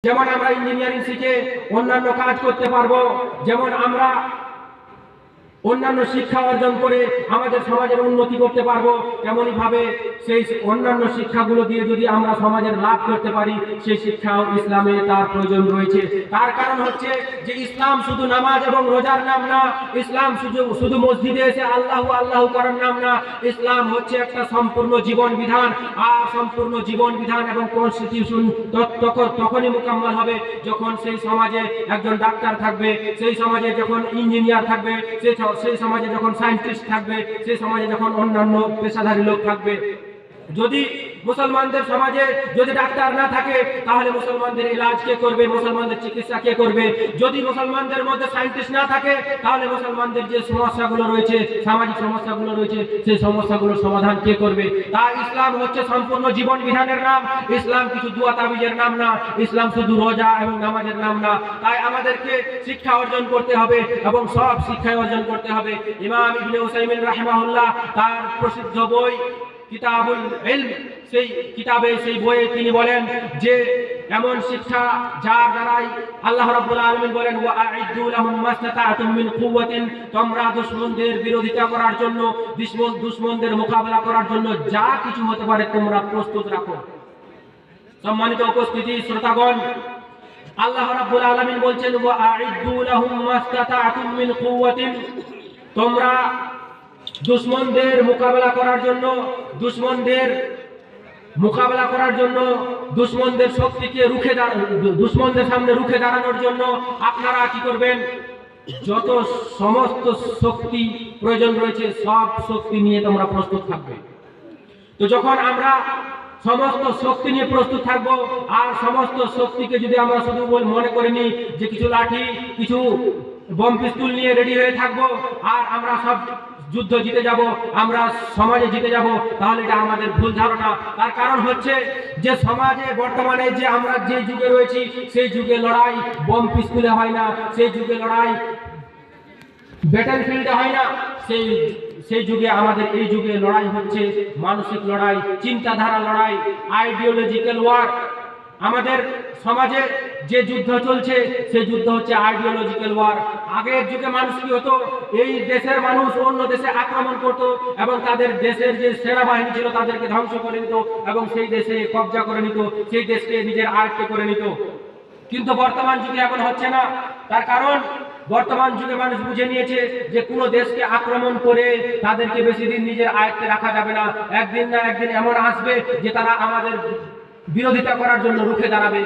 যেমন আমরা ইঞ্জিনিয়ারিং শিখে অন্যান্য কাজ করতে পারবো, যেমন আমরা অন্যান্য শিক্ষা অর্জন করে আমাদের সমাজের উন্নতি করতে পারবো, তেমনি ভাবে সেই অন্যান্য শিক্ষাগুলো দিয়ে যদি আমরা সমাজের লাভ করতে পারি, সেই শিক্ষাও ইসলামে তার প্রয়োজন রয়েছে। তার কারণ হচ্ছে যে ইসলাম শুধু নামাজ এবং রোজার নাম না, ইসলাম শুধু মসজিদে এসে আল্লাহু আল্লাহু করার নাম না। ইসলাম হচ্ছে একটা সম্পূর্ণ জীবন বিধান, আর সম্পূর্ণ জীবন বিধান এবং কনস্টিটিউশন তখনই মোকাম্মল হবে যখন সেই সমাজে একজন ডাক্তার থাকবে, সেই সমাজে যখন ইঞ্জিনিয়ার থাকবে, সেই সমাজে যখন সায়েন্টিস্ট থাকবে, সেই সমাজে যখন অন্যান্য পেশাধারী লোক থাকবে। যদি মুসলমানদের সমাজে যদি ডাক্তার না থাকে, তাহলে মুসলমানদের ইলাজ কে করবে, মুসলমানদের চিকিৎসা কে করবে? যদি মুসলমানদের মধ্যে সায়েন্টিস্ট না থাকে, তাহলে মুসলমানদের যে সমস্যাগুলো রয়েছে, সামাজিক সমস্যাগুলো রয়েছে, সেই সমস্যাগুলোর সমাধান কে করবে? তাই ইসলাম হচ্ছে সম্পূর্ণ জীবন বিধানের নাম। ইসলাম কিছু দুয়া তাবিজের নাম না, ইসলাম শুধু রোজা এবং নামাজের নাম না। তাই আমাদেরকে শিক্ষা অর্জন করতে হবে এবং সব শিক্ষা অর্জন করতে হবে। ইমাম ইবনে উসাইমিন রাহিমাহুল্লাহ তার প্রসিদ্ধ বই কিতাবুল ইলম, সেই কিতাবে, সেই বইয়ে তিনি বলেন যে এমন শিক্ষা যার দ্বারাই আল্লাহ রাব্বুল আলামিন বলেন ওয়া আ'ইদ্দু লাহুম মাসতাতা'তুম মিন কুওয়াতিন, তোমরা দুশমনদের বিরোধিতা করার জন্য, দুশমনদের মোকাবেলা করার জন্য যা কিছু হতে পারে তোমরা প্রস্তুত রাখো। সম্মানিত উপস্থিতি, শ্রোতাগণ, আল্লাহ রাব্বুল আলামিন বলছেন ওয়া আ'ইদ্দু লাহুম মাসতাতা'তুম মিন কুওয়াতিন, তোমরা দুশমনদের মোকাবেলা করার জন্য, দুশমনদের শক্তিকে দুশমনদের সামনে রুখে দাঁড়ানোর জন্য আপনারা কি করবেন? যত সমস্ত শক্তি প্রয়োজন রয়েছে সব শক্তি নিয়ে তোমরা প্রস্তুত থাকবে। তো যখন আমরা সমস্ত শক্তি নিয়ে প্রস্তুত থাকবো, আর সমস্ত শক্তিকে যদি আমরা শুধু মনে করে নিই যে কিছু লাঠি, কিছু বম পিস্তুল নিয়ে রেডি হয়ে থাকবো, আর আমরা সব যুদ্ধ জিতে যাব, আমরা সমাজে জিতে যাব, তাহলে এটা আমাদের ভুল ধারণা। তার কারণ হচ্ছে যে সমাজে বর্তমানে যে আমরা যে যুগে রয়েছি, সেই যুগে লড়াই বম পিস্তুলে হয় না, সেই যুগে লড়াই ব্যাটেলফিল্ডে হয় না। সেই যুগে, আমাদের এই যুগে লড়াই হচ্ছে মানসিক লড়াই, চিন্তাধারা লড়াই, আইডিওলজিক্যাল ওয়ার। আমাদের সমাজে যে যুদ্ধ চলছে সেই যুদ্ধ হচ্ছে আইডিওলজিক্যাল ওয়ার। আগের যুগে মানুষ কি হতো? এই দেশের মানুষ অন্য দেশে আক্রমণ করত এবং তাদের দেশের যে সেনাবাহিনী ছিল তাদেরকে ধ্বংস করে নিত এবং সেই দেশে কবজা করে নিত, সেই দেশকে নিজের আয়ত্তে করে নিত। কিন্তু বর্তমান যুগে এখন হচ্ছে না। তার কারণ বর্তমান যুগে মানুষ বুঝে নিয়েছে যে কোনো দেশকে আক্রমণ করে তাদেরকে বেশি দিন নিজের আয়ত্তে রাখা যাবে না। একদিন না একদিন এমন আসবে যে তারা আমাদের বিরোধিতা করার জন্য রুখে দাঁড়াবে।